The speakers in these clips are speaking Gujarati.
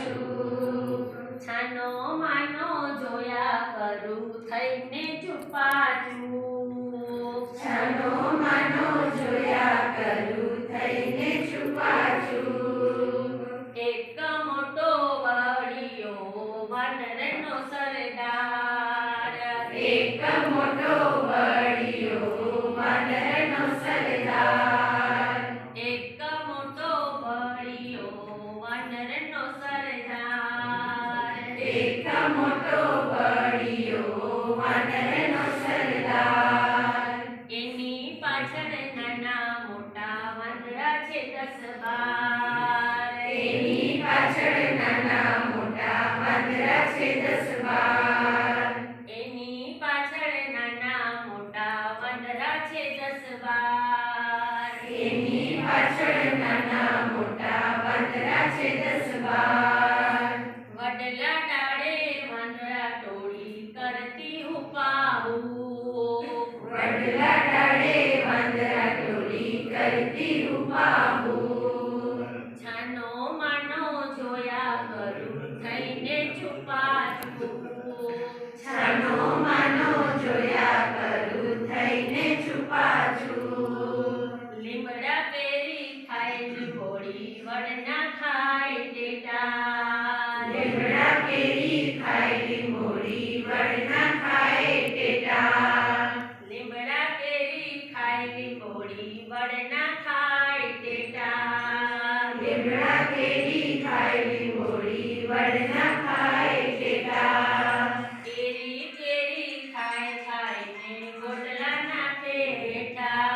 છું છાનો માનો જોયા કરું થઈને છુપાચું છાનો માનો જોયા કરું થઈને છુપાચું એક મોટો વડિયો વાનરનો સરદાર એક મોટો વડિયો વાનરનો સરદાર એક મોટો વડિયો વાનરનો સરદાર એક મોટો વડિયો વાનરનો સરદાર એની પાછળ નાના મોટા વાંદરા છે 10-12 એની પાછળ નાના મોટા વાંદરા છે 10-12 એની પાછળ નાના મોટા વાંદરા છે 10-12 એની પાછળ નાના મોટા વાંદરા છે 10-12 વડલા ડાળે વાંદરા ટોળી કરતી હુપાહુ વડલા ડાળે વાંદરા ટોળી કરતી હુપાહુ છાનો માનો જોયા કરું થઈને છુપાચું છાનો માનો જોયા કરું થઈને છુપાચું લીમડા કેરી ખાય ગોળી વડના ખાય ટેટા લીમડા કેરી ખાયલી મોડી વડના ખાય ટેટા લીમડા કેરી ખાયલી ગોળી વડના ખાય ટેટા લીમડા કેરી ખાયલી મોડી વડના ખાય ટેટા કેરી કેરી ખાય ખાઈને ગોટલા નાખે હેઠા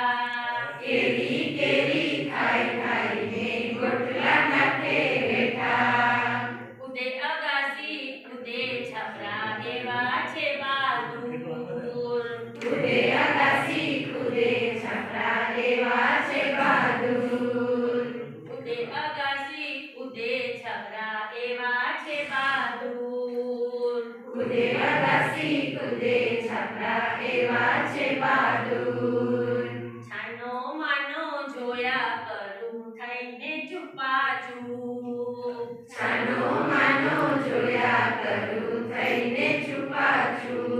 કેરી કેરી ખાય ખાઈને ગોટલા નાખે હેઠા ઉદે અગાસી ઉદે છપરા એવા છે બહાદુર કુદે અગાસી કુદે છપરા એવા છે બહાદુર ઉદે અગાસી ઉદે છપરા એવા છે બહાદુર કુદે અગાસી કુદે છપરા એવા છે બહાદુર છાનો માનો જોયા કરું થઈને છુપાચું છાનો માનો જોયા કરું થઈને છુપાચું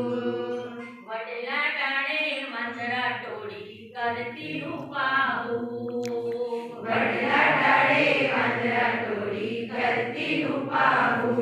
વડલા ડાળે વાંદરા ટોળી કરતી હુપાહુ વડલા ડાળે વાંદરા ટોળી કરતી હુપાહુ